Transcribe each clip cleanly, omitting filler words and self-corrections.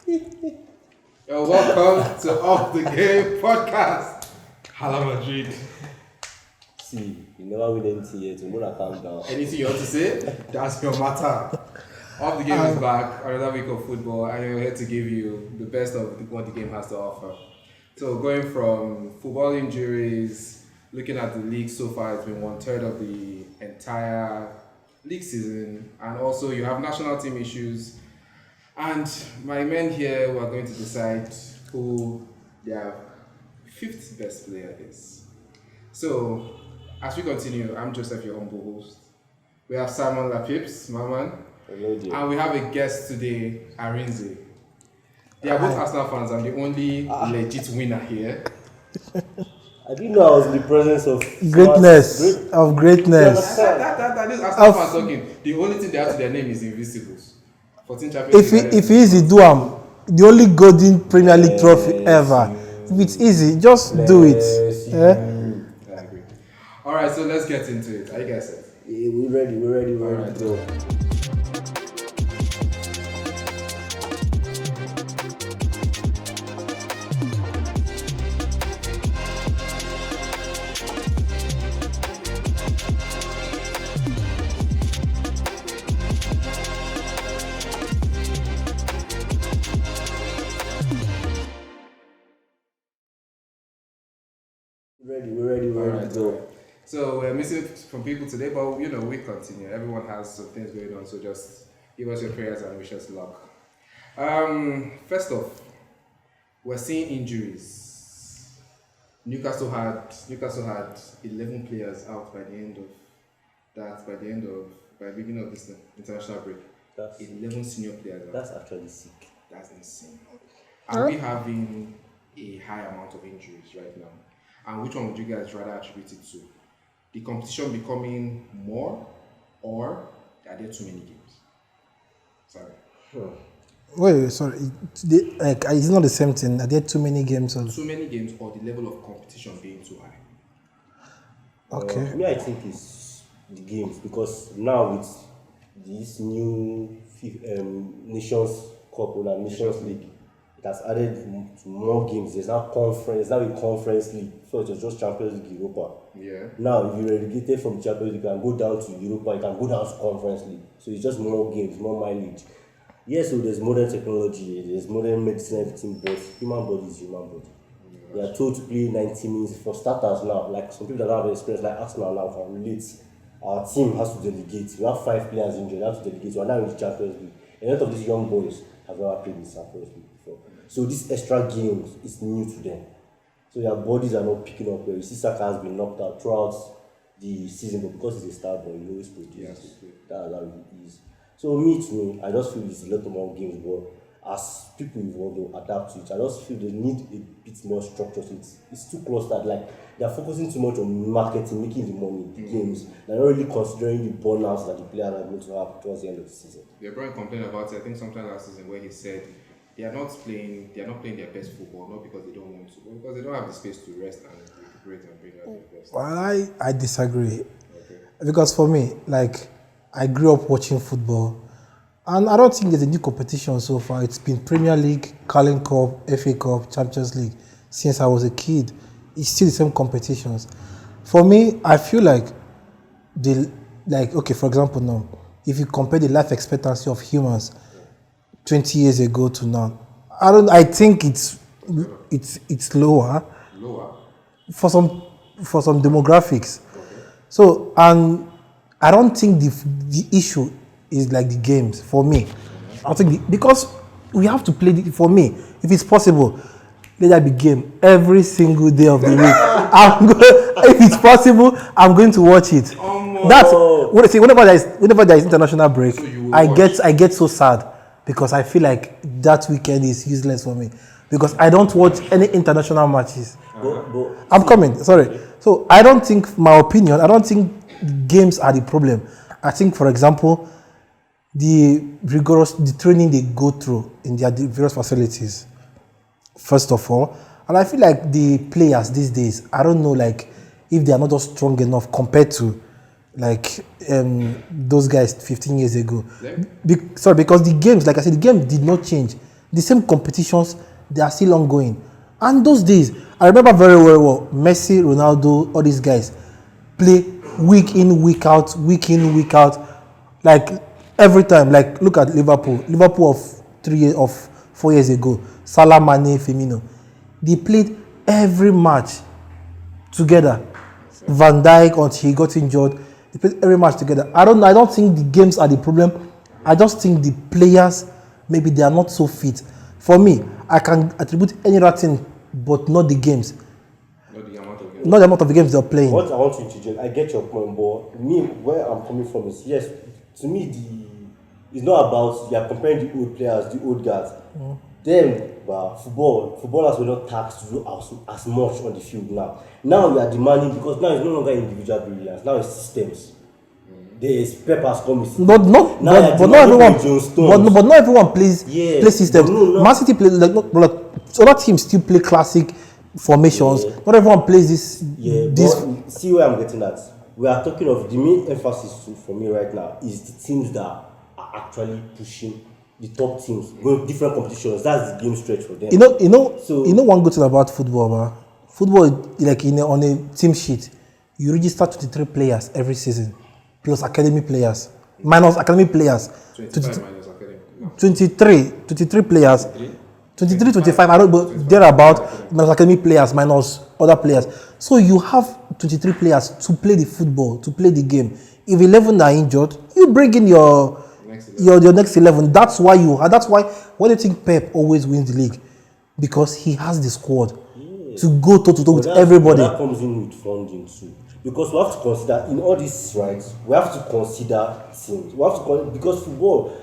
Welcome to Off the Game podcast. Hala Madrid. See, you never win anything yet. You wanna calm down. Anything you want to say? That's your matter. Off the Game is back. Another week of football, and we're here to give you the best of what the game has to offer. So, going from football injuries, looking at the league so far, it's been 1/3 of the entire league season, and also you have national team issues. And my men here were going to decide who their fifth best player is. So, as we continue, I'm Joseph, your humble host. We have Simon Lapips, my man. Hello, dear. And we have a guest today, Arinze. They are both Arsenal fans. I'm the only legit winner here. I didn't know I was in the presence of Greatness. That is Arsenal fans talking. The only thing they have to their name is Invisibles. 14 Champions League. If it's easy, do the only golden Premier League trophy ever. If it's easy, just do it. I agree. Alright, so let's get into it. Are you guys set? Yeah, we're ready Alright. to go. We're ready to go. So we're missing from people today, but we continue. Everyone has some things going on, so just give us your prayers and wish us luck. First off, we're seeing injuries. Newcastle had 11 players out by the beginning of this international break. That's 11 senior players out. That's actually sick. That's insane. Are we having a high amount of injuries right now? And which one would you guys rather attribute it to? The competition becoming more, or are there too many games? Sorry. Wait, sorry. It's not the same thing. Are there too many games? Or? Too many games, or the level of competition being too high? Okay. Me, I think it's the games, because now with this new Nations Cup and Nations League, it has added to more games. There's now a conference league. So it was just Champions League, Europa. Yeah. Now, if you're relegated from Champions League, you can go down to Europa, you can go down to Conference League. So it's just more games, more mileage. Yes, so there's modern technology, there's modern medicine, everything, but human body is human body. They are told to play 90 minutes for starters now. Like some people that don't have experience, like Arsenal now, can relate. Our team has to delegate. We have 5 players injured, they have to delegate. We are now in the Champions League. A lot of these young boys have never played in the Champions League before. So these extra games is new to them. So their bodies are not picking up well. You see, Saka has been knocked out throughout the season, but because he's a star boy, he always produces. Yes. That's how it is. So to me, I just feel it's a lot more games, but as people evolve, they'll adapt to it. I just feel they need a bit more structure. So it's too clustered. Like they're focusing too much on marketing, making the money, the games. They're not really considering the burnouts that the players are going to have towards the end of the season. LeBron complained about it, I think sometime last season, where he said they are not playing their best football, not because they don't want to, but because they don't have the space to rest and recuperate and bring out their best. Well, I disagree. Okay. Because for me, I grew up watching football, and I don't think there's a new competition so far. It's been Premier League, Carling Cup, FA Cup, Champions League since I was a kid. It's still the same competitions. For me, I feel like for example now, if you compare the life expectancy of humans 20 years ago to now, I think it's lower. Lower? For some demographics. Okay. So, and I don't think the issue is like the games for me. I think because we have to play for me, if it's possible, let that be game every single day of the week. If it's possible, I'm going to watch it. That's whenever there is international break, so I get so sad because I feel like that weekend is useless for me because I don't watch any international matches. I'm coming. Sorry. So I don't think games are the problem. I think, for example, the training they go through in their various facilities, first of all. And I feel like the players these days, I don't know, if they are not just strong enough compared to those guys 15 years ago. Because the games, like I said, the game did not change. the same competitions, they are still ongoing. And those days, I remember very well, Messi, Ronaldo, all these guys play week in, week out, like every time. Like look at Liverpool of 4 years ago, Salah, Mane, Firmino, they played every match together. Van Dijk until he got injured, they played every match together. I don't think the games are the problem. I just think the players, maybe they are not so fit. For me, I can attribute any other thing, but not the games. Not the amount of games they're playing. What I want to introduce, I get your point, but me, where I'm coming from is, yes, to me, it's not about, you are comparing the old players, the old guys. Then, footballers were not taxed to do as much on the field now. Now we are demanding, because now it's no longer individual brilliance, now it's systems. There's Peppers coming. But not everyone plays systems. Man City play like other teams still play classic formations. Yeah. Not everyone plays this. Yeah, but see where I'm getting at. We are talking of the main emphasis for me right now is the teams that are actually pushing the top teams, going different competitions. That's the game stretch for them. One good thing about football, man. Football, like on a team sheet, you register 23 players every season, plus academy players, minus academy players. 25 minus academy. No. 23 players. 23, 25, I don't, but thereabout, minus academy players, minus other players. So you have 23 players to play the football, to play the game. If 11 are injured, you bring in your next 11. That's why why do you think Pep always wins the league? Because he has the squad to go toe-to-toe with everybody. That comes in with funding too. Because we have to consider, in all these rights, we have to consider teams. Because football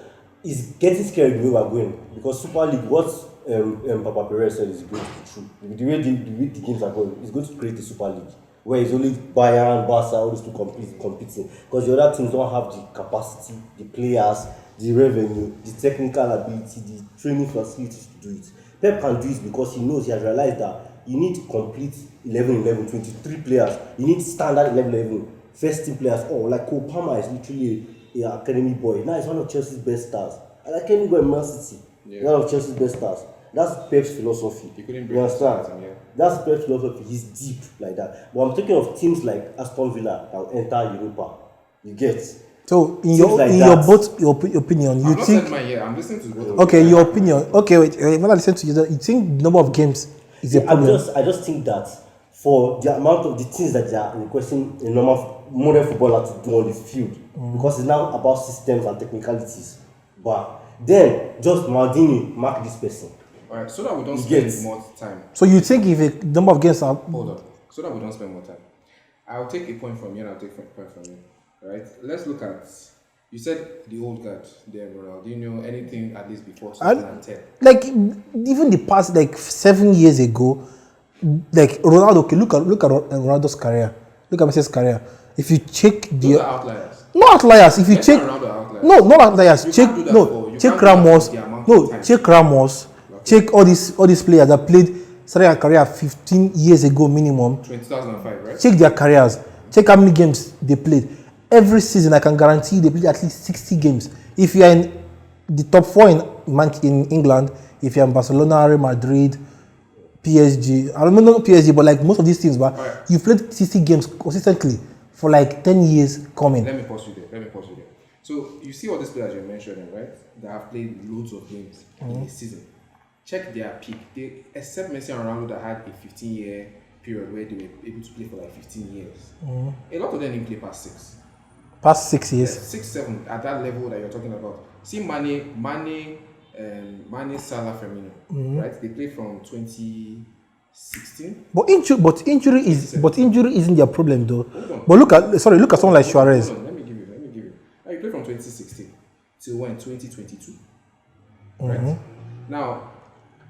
is getting scary the way we are going. Because Super League, what Papa Perez said is going to be true. The way the games are going, it's going to create a Super League where it's only Bayern, Barca, all these two competing. Because the other teams don't have the capacity, the players, the revenue, the technical ability, the training facilities to do it. Pep can do it because he knows, he has realized that you need complete 11-11, 23 players. You need standard 11-11, first team players. Oh, like Cole Palmer is literally an academy boy. Now he's one of Chelsea's best stars. And I can't go in Man City. One of Chelsea's best stars. That's Pep's philosophy. You understand? That's Pep's philosophy. He's deep like that. But I'm talking of teams like Aston Villa that will enter Europa. You get? So in your opinion, you think? I'm listening to both. Okay, your opinion. Okay, wait. When I listen to you, you think the number of games is a problem? I just think that for the amount of the things that they are requesting a normal modern footballer to do on the field, because it's now about systems and technicalities. But then just Maldini mark this person. Alright, so that we don't spend more time. So you think if a number of games are... Hold on. So that we don't spend more time. I'll take a point from you and I'll take a point from you. Alright? Let's look at... You said the old guard, there, Ronaldinho, anything at least before 2010. Like, even the past, 7 years ago, Ronaldo, okay, look at Ronaldo's career. Look at Messi's career. If you check the... Those are outliers. No outliers. If you check... No, not outliers. Check Ramos. Check Ramos. Check all these players that started their career 15 years ago minimum. 2005, right? Check their careers. Check how many games they played. Every season, I can guarantee they played at least 60 games. If you are in the top 4 in England, if you are in Barcelona, Real Madrid, PSG, I don't know PSG, but most of these teams, but you played 60 games consistently for 10 years coming. Let me pause you there. So you see all these players you're mentioning, right? That have played loads of games in a season. Check their peak. Except Messi and Ronaldo that had a 15-year period where they were able to play for 15 years. A lot of them didn't play past 6. Past 6 years? 6, 7 at that level that you're talking about. See Mane, Salah, Firmino, right? They played from 2016. But injury isn't their problem though. But look at someone like Suarez. Let me give you. He played from 2016 till when? 2022. Right? Now,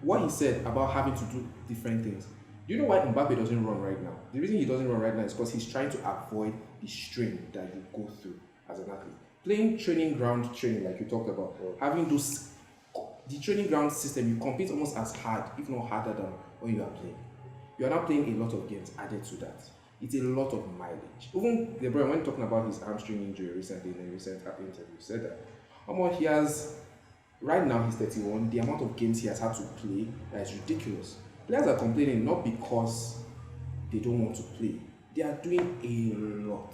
what he said about having to do different things. Do you know why Mbappe doesn't run right now? The reason he doesn't run right now is because he's trying to avoid the strain that you go through as an athlete. Playing ground training like you talked about, having the training ground system, you compete almost as hard, if not harder than when you are playing. You are now playing a lot of games added to that. It's a lot of mileage. Even LeBron, when talking about his hamstring injury recently in a recent interview, said that he has Right now he's 31. The amount of games he has had to play is ridiculous. Players are complaining not because they don't want to play. They are doing a lot.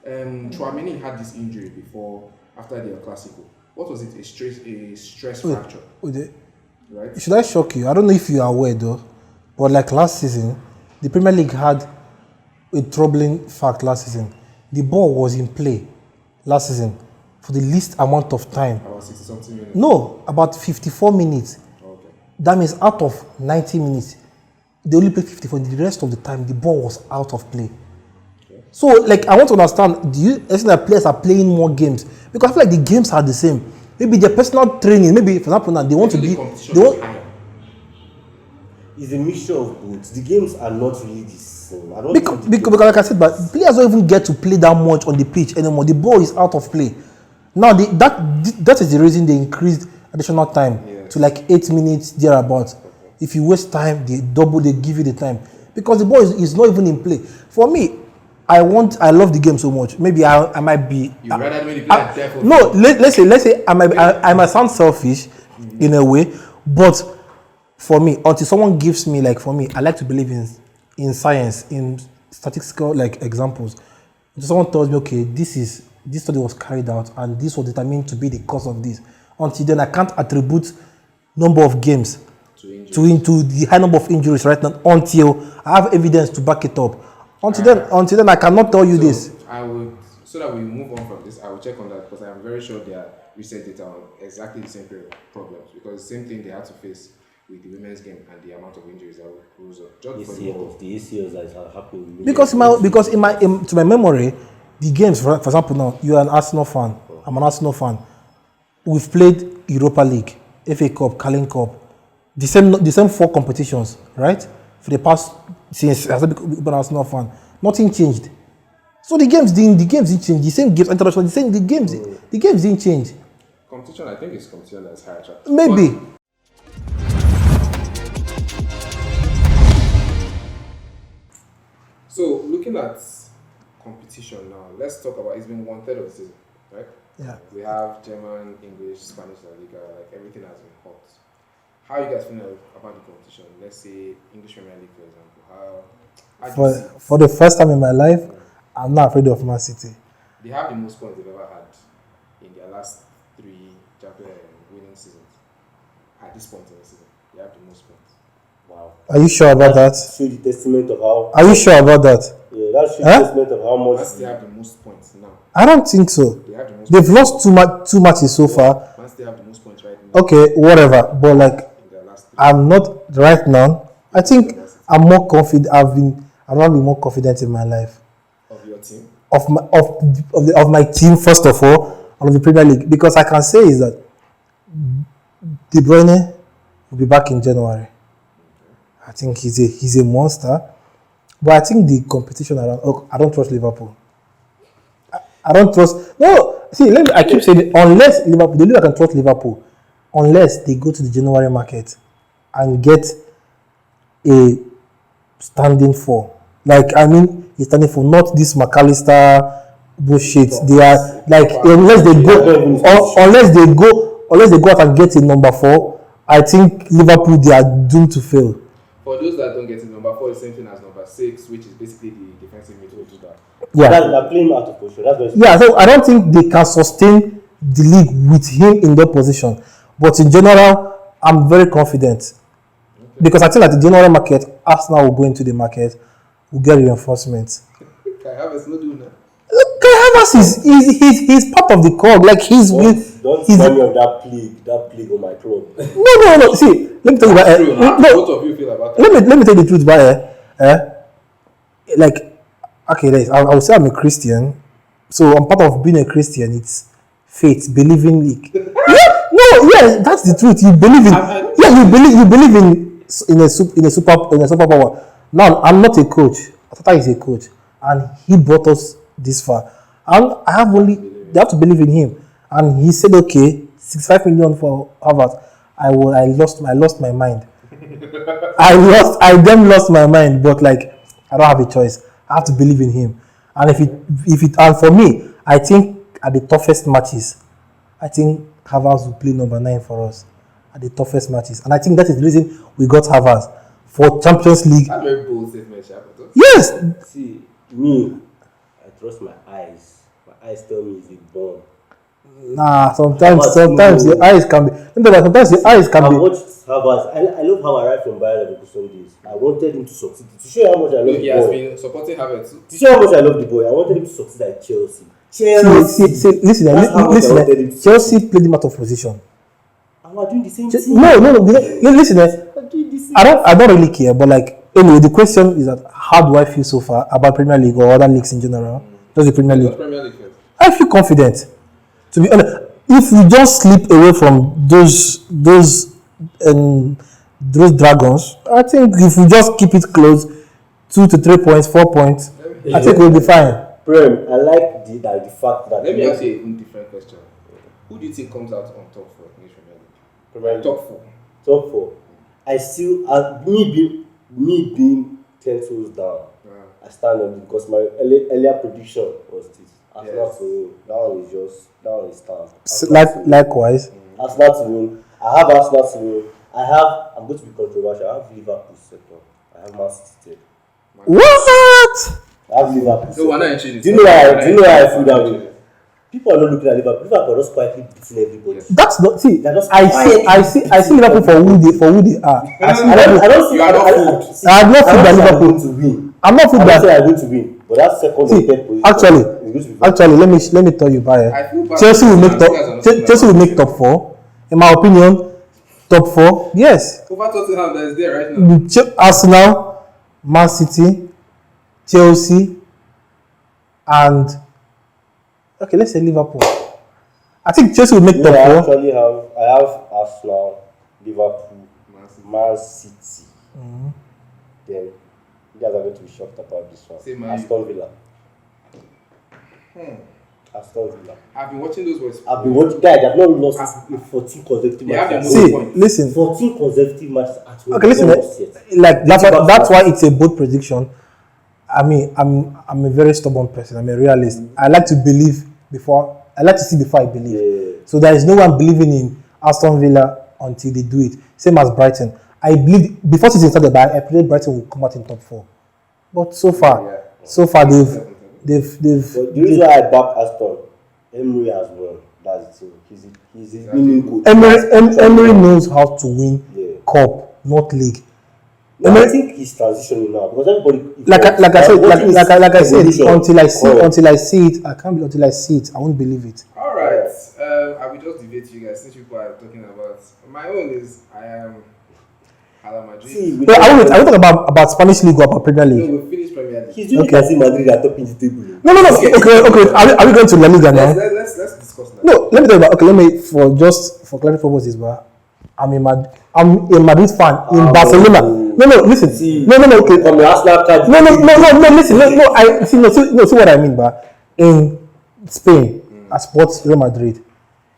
Chouameni had this injury before, after the El Clasico. What was it? A stress fracture. Right? Should I shock you? I don't know if you are aware though, but like last season, the Premier League had a troubling fact last season. The ball was in play last season for the least amount of time. About 60 something minutes? No, about 54 minutes. Okay. That means out of 90 minutes, they only played 54. The rest of the time, the ball was out of play. Okay. So, like, I want to understand, do you think that players are playing more games? Because I feel like the games are the same. Maybe their personal training, maybe, for example, now they want to be... It's a mixture of both. The games are not really the same. Because like I said, but players don't even get to play that much on the pitch anymore. The ball is out of play. Now, that is the reason they increased additional time to like 8 minutes thereabouts. Okay. If you waste time, they give you the time. Because the ball is not even in play. For me, I love the game so much. Maybe I might be... You rather when you play devil? No, let's say I might sound selfish in a way, but for me, until someone gives me, like for me, I like to believe in science, in statistical like examples. If someone tells me, okay, this study was carried out and this was determined to be the cause of this. Until then, I can't attribute number of games to the high number of injuries right now until I have evidence to back it up. Until then, I cannot tell you this. So that we move on from this, I will check on that because I am very sure there are recent data on exactly the same problems, because the same thing they had to face with the women's game and the amount of injuries that rose up. The ACLs that are happening. Because to my memory, the games, for example, now you are an Arsenal fan. I'm an Arsenal fan. We've played Europa League, FA Cup, Carling Cup, the same 4 competitions, right? For the past since I started becoming an Arsenal fan, nothing changed. So the games didn't change. The same games international, the games didn't change. Competition, I think it's competition that's higher track. Maybe. So looking at competition now, let's talk about, it's been 1/3 of the season, right? Yeah. We have German, English, Spanish La Liga, like everything has been hot. How are you guys feeling about the competition? Let's say English Premier League, for example. How do you see it? For the first time in my life, I'm not afraid of Man City. They have the most points they've ever had in their last 3 winning seasons. At this point in the season, they have the most points. Wow. Are you sure about that? Show the testament of how. Are you sure about that? Yeah, that shows the testament of how much. They have the most points now. I don't think so. They've lost two matches so far. Once they have the most points right now. Okay, whatever. But like, I'm not right now. I think I'm more confident. I've not been more confident in my life. Of your team? Of my team, first of all, and of the Premier League. Because I can say is that De Bruyne will be back in January. I think he's a monster. But I think the competition around, I don't trust Liverpool. I don't trust. No, see, I keep saying it, unless Liverpool, the only way I can trust Liverpool, unless they go to the January market and get a standing for. Like, I mean, a standing for, not this McAllister bullshit. They are like, unless they go out and get a number 4, I think Liverpool, they are doomed to fail. For those that don't get it, number 4 is the same thing as number 6, which is basically the defensive midfielder. Yeah. They're playing out of position. So I don't think they can sustain the league with him in that position. But in general, I'm very confident. Okay. Because I think that the January market, Arsenal will go into the market, will get reinforcements. Kai Havertz not doing that. Kai Havertz he's part of the cog. Like don't tell me of that plague on my club. No. See, let me tell you about it. Both of you feel about that. Let me tell you the truth about it. Like, okay, I will say I'm a Christian. So I'm part of being a Christian. It's faith, believing. That's the truth. You believe in. You believe in a superpower. Now I'm not a coach. Tata is a coach, and he brought us this far. And they have to believe in him. And he said, okay, 65 million for Harvard. I lost my mind. I then lost my mind, but like, I don't have a choice. I have to believe in him. And and for me, I think at the toughest matches, I think Havertz will play number 9 for us at the toughest matches. And I think that is the reason we got Havertz for Champions League. That's very bold statement, Shabato. Yes! See, me, I trust my eyes. My eyes tell me it's a bomb. Nah, sometimes the eyes can be. Sometimes the eyes can I be. watched Havertz. I love how I arrived from Bayern Leverkusen days. I wanted him to succeed. To show you how much I love He the has boy. been supporting Havertz too. To show you how much I love the boy, I wanted him to succeed at Chelsea. Listen, That's how much I wanted him to Chelsea played him out of position. And we're doing the same thing. No. Listen, We're doing the same I don't really care, but like anyway, the question is that how do I feel so far about Premier League or other leagues in general? Just the Premier League. Premier League first. I feel confident. To be honest, if we just slip away from those dragons, I think if we just keep it close, 2 to 3 points, 4 points, I think we'll be fine. Prem, I like the fact that Let me ask you a different question. Who do you think comes out on top for English Premier League? Top 4. Top 4. I still, me being 10 toes down, I stand on it because my earlier prediction was this. Arsenal to win. That one is stand. Likewise. Arsenal to win. I have Arsenal to win. I'm going to be controversial. I have Liverpool second. I have Man City third. What? I have Liverpool No, we're not second. entering Do you know why I feel that way? People are not looking at Liverpool. Liverpool are just quietly beating everybody. That's not. See, They're just I see Liverpool for who they are. I don't see. You are not fooled. I have not fooled I'm Liverpool. going to win. I'm not fooled I'm not that. saying I'm going to win, but that second or third position. Actually, let me tell you, Bayer. I feel bad. Chelsea will make You guys are not top. Chelsea will make top 4. In my opinion, top 4. Yes. Over Tottenham that is there right now. Arsenal, Man City, Chelsea, and okay, let's say Liverpool. I think Chelsea will make top 4. I have Arsenal, Liverpool, Man City. Then you guys are going to be shocked about this one. Aston Villa. Aston Villa. I've been watching those boys. I've been watching. Guys, they've not lost in 14 consecutive They have matches. the See, points. listen. 14 consecutive matches at home. Okay, listen. Like that's why it's a bold prediction. I mean, I'm a very stubborn person. I'm a realist. I like to believe before. I like to see before I believe. Yeah. So there is no one believing in Aston Villa until they do it. Same as Brighton. I believe before season started, I predicted Brighton will come out in top 4. But so far they've. But the reason why I back Aston, Emery has won. That's it. He's a winning coach. Emery knows how to win cup, not league. No, I think he's transitioning now because everybody. Like I said, until I see it, I can't. Until I see it, I won't believe it. All right. I will just debate you guys since people are talking about. My own is I am Hala Madrid. Wait, I will talk about Spanish league or about Premier No, League. we finished Premier League. He's doing okay. As Madrid are topping the table. No. Okay. Are we going to La Liga now? Let's discuss that. No, let me tell you about. Okay, let me for clarity purposes, but I'm a Madrid fan in Barcelona. No, listen. See, no. Okay. From the Arsenal card. No. Listen. No. I see what I mean. But in Spain, I support Real Madrid.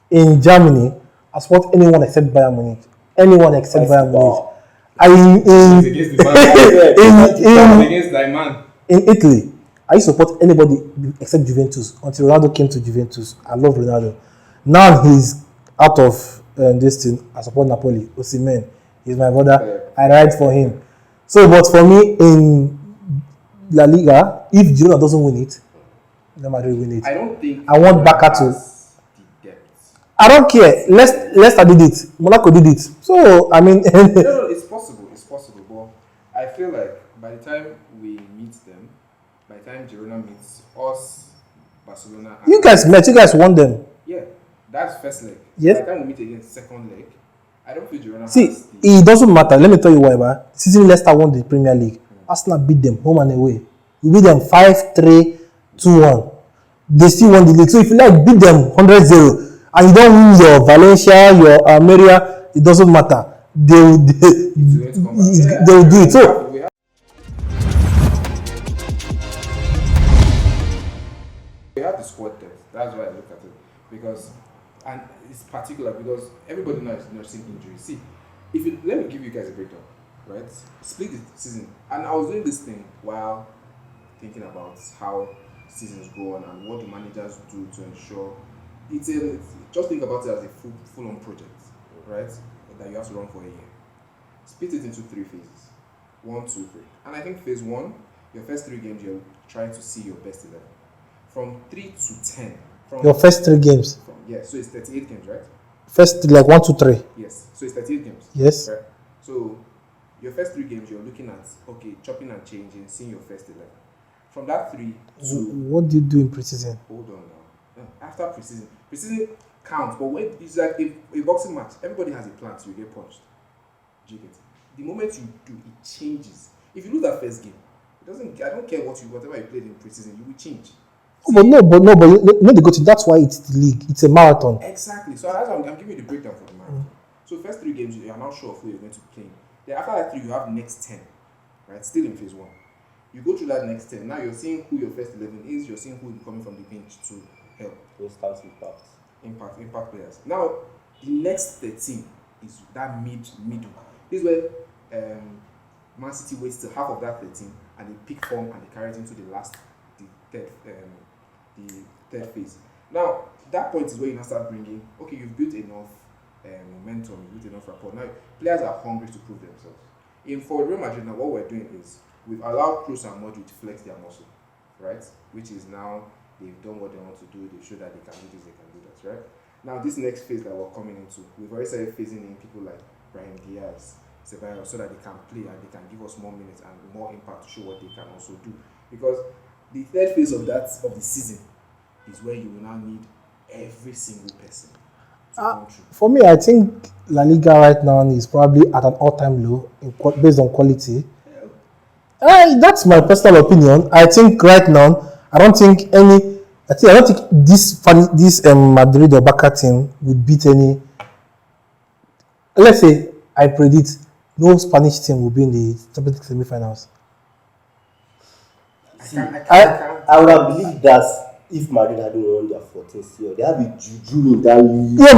In Germany, I support anyone except Bayern Munich. Anyone except Bayern Munich. In Italy, I used to support anybody except Juventus until Ronaldo came to Juventus. I love Ronaldo. Now he's out of this thing. I support Napoli. Osimhen, he's my brother. I ride for him. So, but for me in La Liga, if Girona doesn't win it, Real Madrid win it. I don't think. I want Barca to. I don't care. Leicester did it. Monaco did it. So I mean, no, it's possible. But I feel like by the time we meet them, by the time Girona meets us, Barcelona. You guys met. You guys won them. Yeah, that's first leg. Yes. By the time we meet again, second leg, I don't feel Girona. See, it doesn't matter. Let me tell you why. But season Leicester won the Premier League. Arsenal beat them home and away. We beat them 5-3, 2-1. They still won the league. So if you like beat them 100-0. And you don't win your Valencia, your Almeria, it doesn't matter. They will do it. So we have the squad depth. That's why I look at it because, and it's particular because everybody knows nursing injuries. See, let me give you guys a breakdown, right? Split the season, and I was doing this thing while thinking about how seasons go on and what the managers do to ensure just think about it as a full-on project, right? That you have to run for a year. Split it into 3 phases. 1, 2, 3. And I think phase 1, your first 3 games, you're trying to see your best 11. From 3 to 10. Your first 3 games. So it's 38 games, right? First, like 1, 2, 3. Yes. So it's 38 games. Yes. Right? So your first 3 games, you're looking at, okay, chopping and changing, seeing your first 11. From that 3 to... What do you do in preseason? Hold on now. After preseason counts, but when it's like a boxing match, everybody has a plan, so you get punched. Do you get it? The moment you do, it changes. If you lose that first game, I don't care whatever you played in preseason, you will change. But you know the go to. That's why it's the league. It's a marathon. Exactly. So that's why I'm giving you the breakdown for the marathon. So first 3 games, you are not sure of who you're going to play. Then after that 3, you have next 10, right? Still in phase 1. You go through that next 10. Now you're seeing who your first 11 is. You're seeing who is coming from the bench to help. Instant Impact players. Now the next 13 is that middle. This is where Man City waits till half of that 13 and they pick form and they carry it into the third phase. Now that point is where you now start bringing. Okay, you've built enough momentum, you've built enough rapport. Now players are hungry to prove themselves. For Real Madrid now, what we're doing is we've allowed Kroos and Modric to flex their muscle, right? Which is now they've done what they want to do. They've showed that they can do this, they can do that, right? Now this next phase that we're coming into, we've already started phasing in people like Brahim Diaz, Ceballos, so that they can play and they can give us more minutes and more impact to show what they can also do. Because the third phase of the season is where you will now need every single person to come through. For me, I think La Liga right now is probably at an all-time low based on quality. That's my personal opinion. I think right now, I don't think this Madrid or Barca team would beat any. Let's say I predict no Spanish team will be in the Champions League semi-finals. I would have believed that if Madrid hadn't won their 14th year, they have a juju in that league. Yeah,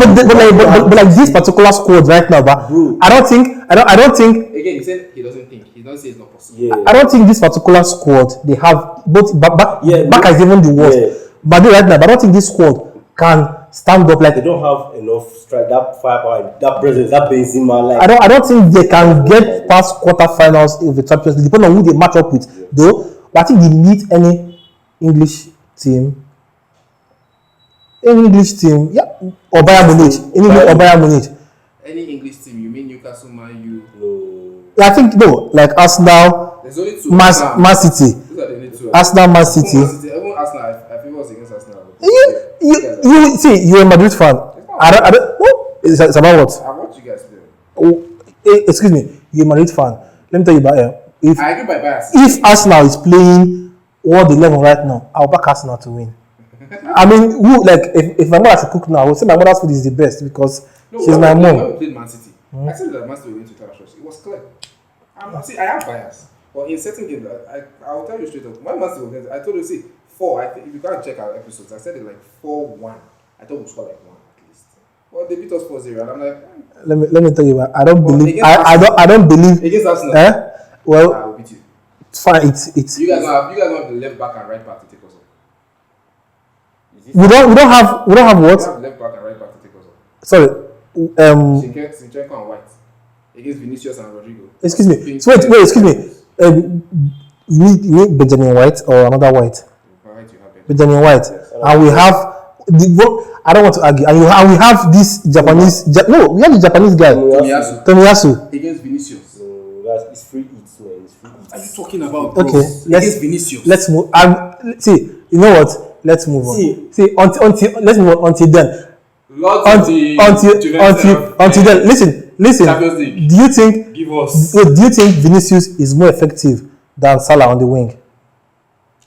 but like this particular squad right now, but bro, I don't think. Again, he said he doesn't think. He doesn't say it's not possible. Yeah. I don't think this particular squad they have both. Back is even the worst. Yeah. Madrid right now, but I don't think this squad can stand up like. They don't have enough strike, that firepower, that presence, that Benzema. Like I don't think they can get past quarterfinals of the Champions League, depending on who they match up with, though. But I think they meet any English team. Yeah, or Bayern Munich. Any English team, you mean Newcastle, Man U? No. Yeah, I think no, like Arsenal. There's only 2. Man City. Those are the only 2. Arsenal, Man City. Even Arsenal, I feel was against Arsenal. You see, you're a Madrid fan. I don't. It's about what? I watch you guys do. Excuse me, you're a Madrid fan. Let me tell you about it. I agree by bias. If Arsenal is playing world 11 right now, I'll back Arsenal to win. I mean, if my mother should cook now, I would say my mother's food is the best because she's my mom. When we played Man City, I said that Man City were going to tell us. It was clear. I have bias. But in certain games, I will tell you straight up. When Man City was, I told you, see, 4. If you can't check our episodes, I said it like 4-1. I thought we'd score like 1 at least. Well, they beat us 4-0, and I'm like, let me tell you, I don't believe. I don't believe against Arsenal. Well, I will beat you. It's fine. It's you guys don't have the left back and right back to take us up. We don't have what? We have left back and right back to take us up. Sorry. Zinchenko and White against Vinicius and Rodrigo. Excuse me. So wait. Excuse me. You need Benjamin White or another White? White, you have Benjamin White, yes. And we have I don't want to argue. And we have this Japanese. We have the Japanese guy. Tomiyasu against Vinicius. It's free eats, man. It's free eats. What are you talking about, bro? Okay, against Vinicius. Let's move. See, you know what? Let's move on. See, until let's move on until then. Until then, listen. Do you think? Give us. Do you think Vinicius is more effective than Salah on the wing?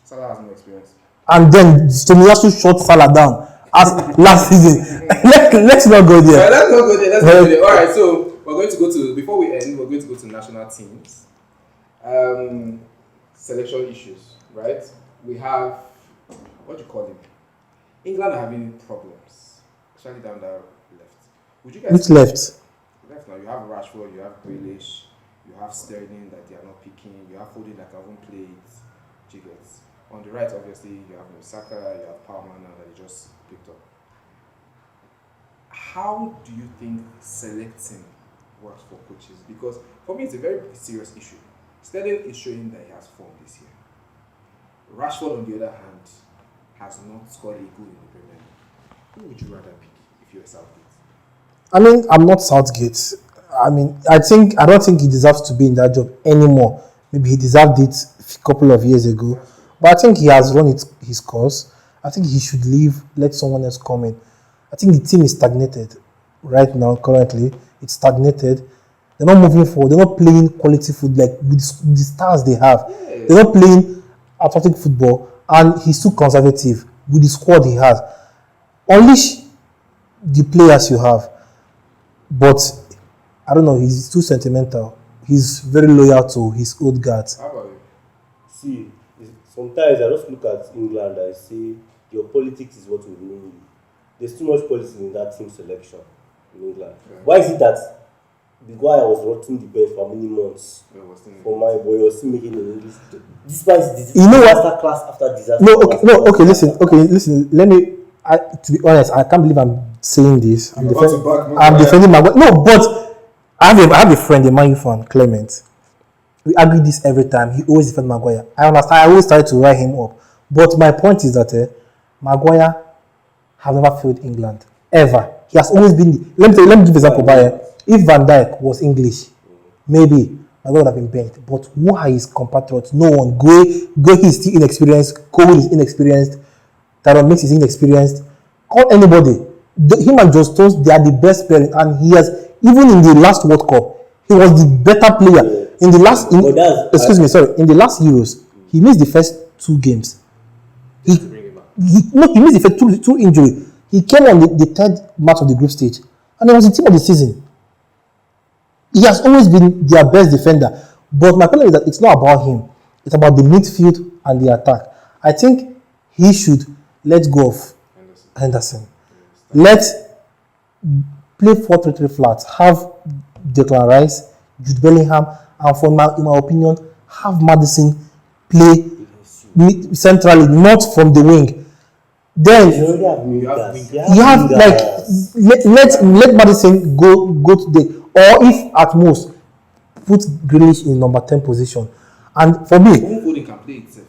Salah has no experience. And then Tomiyasu shot Salah down as last season. Let's not go there. Let's not go there. All right, so we're going to go to, before we end, we're going to go to national teams. Selection issues, right? We have, what do you call them? England are having problems, especially down there left. Would you guys? Which left? Left now. You have Rashford, you have Grealish, you have Sterling that they are not picking, you have Foden that haven't played. Jiggers. On the right, obviously, you have Saka, you have Palmer now that they just picked up. how do you think selecting works for coaches? Because for me, it's a very serious issue. Sterling is showing that he has form this year. Rashford, on the other hand, has not scored a goal in the Premier League. Who would you rather pick if you were Southgate? I mean, I'm not Southgate. I mean, I don't think he deserves to be in that job anymore. Maybe he deserved it a couple of years ago, but I think he has run his course. I think he should leave, let someone else come in. I think the team is stagnated right now. Currently, it's stagnated. They're not moving forward. They're not playing quality football like with the stars they have. Yeah. They're not playing athletic football, and he's too conservative with the squad he has. Unleash the players you have, but I don't know. He's too sentimental. He's very loyal to his old guards. How about you? See, sometimes I just look at England and I say your politics is what will win you. There's too much politics in that team selection in England. Yeah. Why is it that the guy was rotting the bed for many months for my boy was still making an English? Despite the disaster class after disaster. Okay, listen. Let me. To be honest, I can't believe I'm saying this. I'm defending my. No, but I have a friend, a Man U fan, Clement. We argue this every time. He always defends Maguire. I understand. I always try to write him up. But my point is that Maguire has never failed England ever. He has always been. Let me give an example. If Van Dijk was English, maybe Maguire would have been benched. But who are his compatriots? No one. Go. He's still inexperienced. Cole is inexperienced. Tyrone Mings is inexperienced. Call anybody. Him and John Stones, they are the best players, and he has. Even in the last World Cup, he was the better player. In the last, in the last Euros, he missed the first 2 games. He missed the first two injury. He came on the 3rd match of the group stage, and he was the team of the season. He has always been their best defender. But my problem is that it's not about him. It's about the midfield and the attack. I think he should let go of Henderson. Let's play 4-3-3 flat. Have Declan Rice, Jude Bellingham, and in my opinion, have Maddison play centrally, not from the wing. Then you have let Maddison go to the, or if at most put Grealish in number 10 position. And for me, Foden can play itself.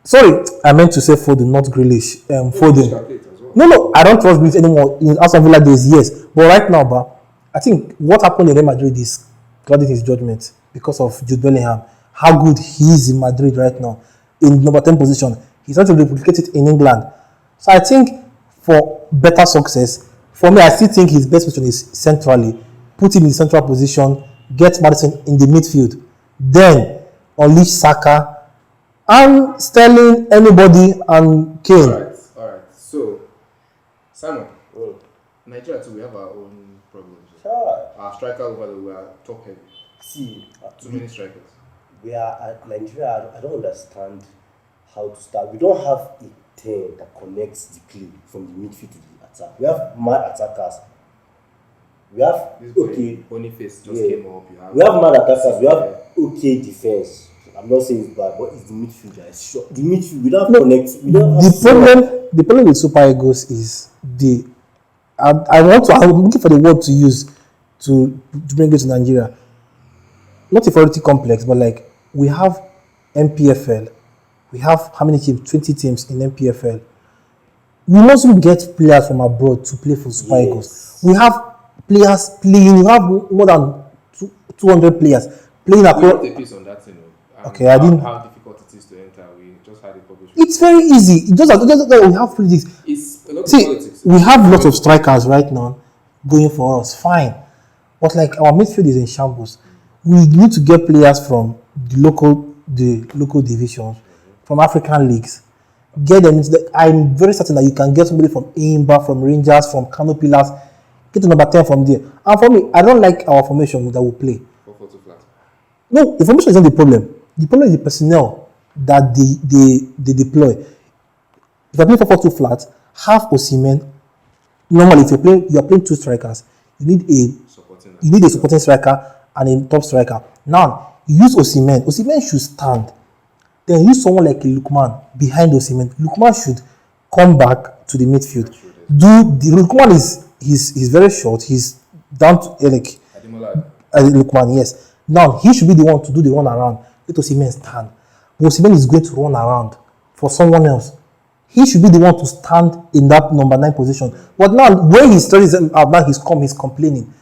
Sorry, I meant to say Foden, not Grealish. Foden. No, I don't trust Grealish anymore. In Aston Villa days, yes, but right now, I think what happened in Real Madrid is clouding his judgment because of Jude Bellingham. How good he is in Madrid right now, in number 10 position. He's trying to replicate it in England. So I think for better success, for me, I still think his best position is centrally. Put him in the central position, get Maddison in the midfield, then unleash Saka and Sterling, anybody, and Kane. All right. So, Simon, Nigeria too, we have our own problems. Sure. Our striker over there, we are top heavy. See, too many strikers. We are at Nigeria. I don't understand how to start. We don't have a 10 that connects the play from the midfield to the attack. We have mad attackers. We have Boniface just came up. We have mad attackers. We have okay defense. I'm not saying it's bad, but it's the midfield that is short. The midfield, we don't connect. The problem with Super Eagles is I'm looking for the word to use to bring it to Nigeria. Not inferiority complex, but like we have MPFL. We have how many teams? 20 teams in MPFL. We must get players from abroad to play for Super Eagles. We have players playing. We have more than 200 players playing across. We wrote a piece on that, Okay, I didn't. How difficult it is to enter. We just had it published. It's very easy. Just we have politics. It's a lot of politics. We have lots of strikers right now going for us. Fine, but like our midfield is in shambles. We need to get players from the local divisions, from African leagues. Get them into I'm very certain that you can get somebody from Imba, from Rangers, from Kano Pillars. Get to number 10 from there. And for me, I don't like our formation that we play. 4-4-2 flat. No, the formation isn't the problem. The problem is the personnel that they deploy. If I play 4-4-2 flat, half Osimhen. Normally, if you are playing 2 strikers, you need a supporting striker and a top striker. Now, you use Osimhen. Osimhen should stand. Then use someone like Lookman behind Osimhen. Lookman should come back to the midfield. Lookman is he's very short. He's down to like Ademola. Lukman, yes. Now he should be the one to do the run around. Let Osimhen stand. But Osimhen is going to run around for someone else. He should be the one to stand in that number 9 position. But now when he studies out, now he's complaining.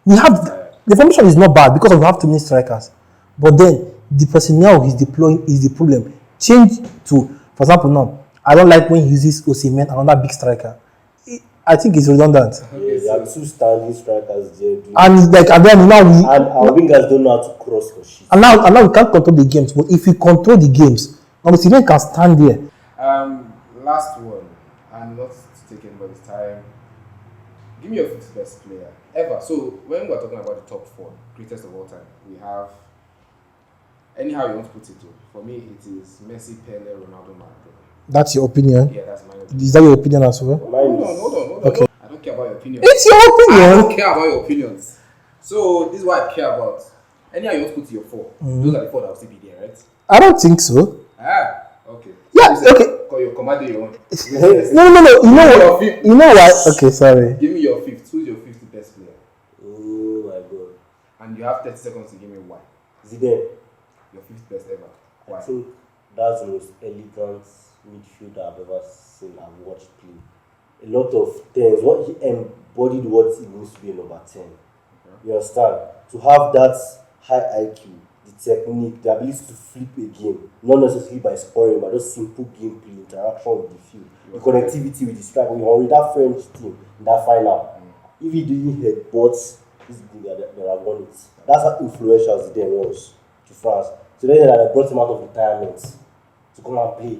We have the formation is not bad because we have too many strikers. But then the personnel he's deploying is the problem. Change to, for example, now I don't like when he uses Osimhen, another big striker. I think it's redundant. Yeah, there are 2 standing strikers there. And then now our wingers don't know how to cross for shit. And now we can't control the games. But if we control the games, Osimhen can stand there. Last one, and not taking anybody's time. Give me your 5th best player ever. So when we're talking about the top 4 greatest of all time, we have, anyhow you want to put it to. For me, it is Messi, Pele, Ronaldo, Maradona. That's your opinion. Yeah, that's my opinion. Is that your opinion as well? Hold on. Okay. I don't care about your opinion. It's your opinion. I don't care about your opinions. So this is what I care about. Anyhow you want to put to your 4. Those are the 4 that will still be there, right? I don't think so. Okay. Yeah, okay. Call your commando your own. No. You know what? Okay, sorry. Give me your 5th. Who's your 5th best player? Oh my god. And you have 30 seconds to give me why. Zidane. Your 5th best ever. Why? I think that's the most elegant midfielder I've ever seen and watched play. A lot of things. What he embodied what it means to be a number 10. Okay. You understand? To have that high IQ, the technique, the ability to flip a game, not necessarily by scoring, but just simple gameplay, interaction with the field, the connectivity with the striker. We were with that French team in that final. If he didn't hit butts, this nigga they have won it. That's how influential Zidane was to France. So then they brought him out of retirement to come and play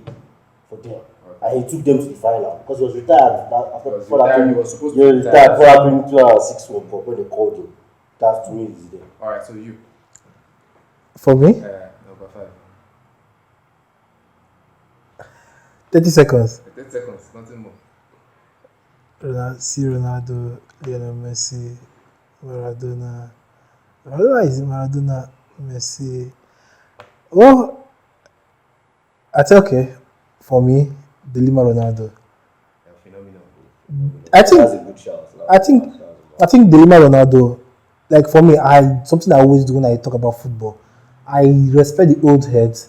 for them. Okay. And he took them to the final because he was retired. He was supposed to be retired before happening 2006 World Cup when they called him. That's to me is there. Alright, so you. For me? Number 5. 30 seconds. 30 seconds, nothing more. Ronaldo, Lionel Messi, Maradona. Maradona, Messi. Well, I say okay. For me, De Lima Ronaldo. Phenomenal. I think That's a good shout. I think De Lima Ronaldo. Like for me, something I always do when I talk about football. I respect the old heads,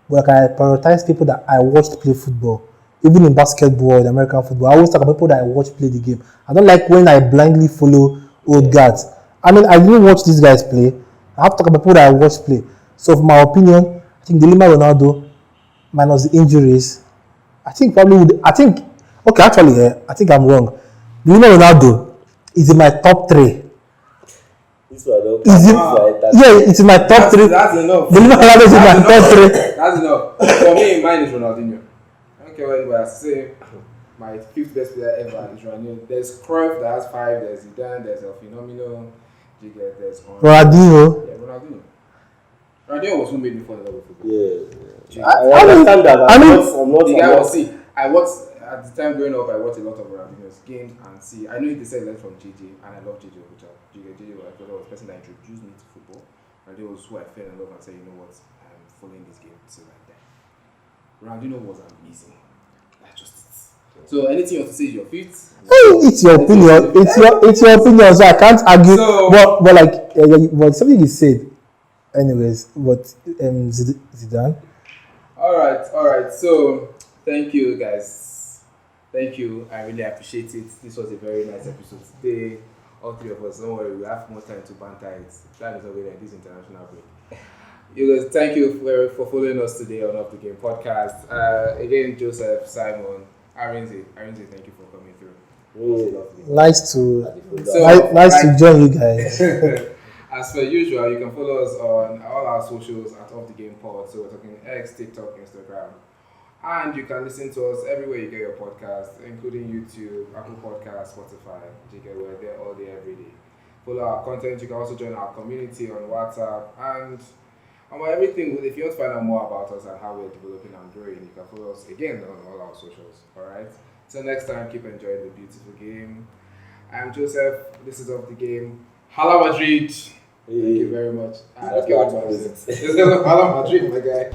but I prioritize people that I watched play football. Even in basketball, in American football, I always talk about people that I watch play the game. I don't like when I blindly follow old guys. I mean, I didn't watch these guys play. I have to talk about people that I watched play. So, for my opinion, I think De Lima Ronaldo, minus the injuries, I think I think I'm wrong. De Lima Ronaldo is in my top 3. This one, It's in my top 3. That's enough. De Lima Ronaldo is in my top 3. That's enough. For me, mine is Ronaldinho. I don't care what anybody has to say. My 5th best player ever is Ronaldinho. There's Cruyff that has 5. There's Zidane. There's El Fenomeno. There's Ronaldinho. Yeah, Ronaldinho. Ronaldinho was who made me fall in love with football. Yeah. I understand that. The guy was see. I watched at the time growing up. I watched a lot of Ronaldinho's games and see. I know he said learned from JJ, and I love JJ Okocha. JJ was the person that introduced me to football. Ronaldinho was who I fell in love and said, you know what, I'm following this game till like that. Ronaldinho was amazing. That's just it. So anything you want to say is your 5th? It's your opinion. It's your opinion. So I can't argue. So, but something you said. Anyways, but Zidane. All right. So thank you guys. Thank you. I really appreciate it. This was a very nice episode today. All 3 of us. Don't worry, we have more time to banter it. That is already like this international break. You guys, thank you for following us today on Off the Game podcast. Again, Joseph, Simon, Arinze, thank you for coming through. Nice to join you guys. As per usual, you can follow us on all our socials at Off the Game Pod. So we're talking X, TikTok, Instagram. And you can listen to us everywhere you get your podcasts, including YouTube, Apple Podcasts, Spotify. We're there all day, every day. Follow our content. You can also join our community on WhatsApp. And about everything, if you want to find out more about us and how we're developing and growing, you can follow us again on all our socials. Alright? Till next time, keep enjoying the beautiful game. I'm Joseph. This is Off the Game. Hala Madrid! Thank you very much. Let's get on to it. Let's get on Hala Madrid, my guy.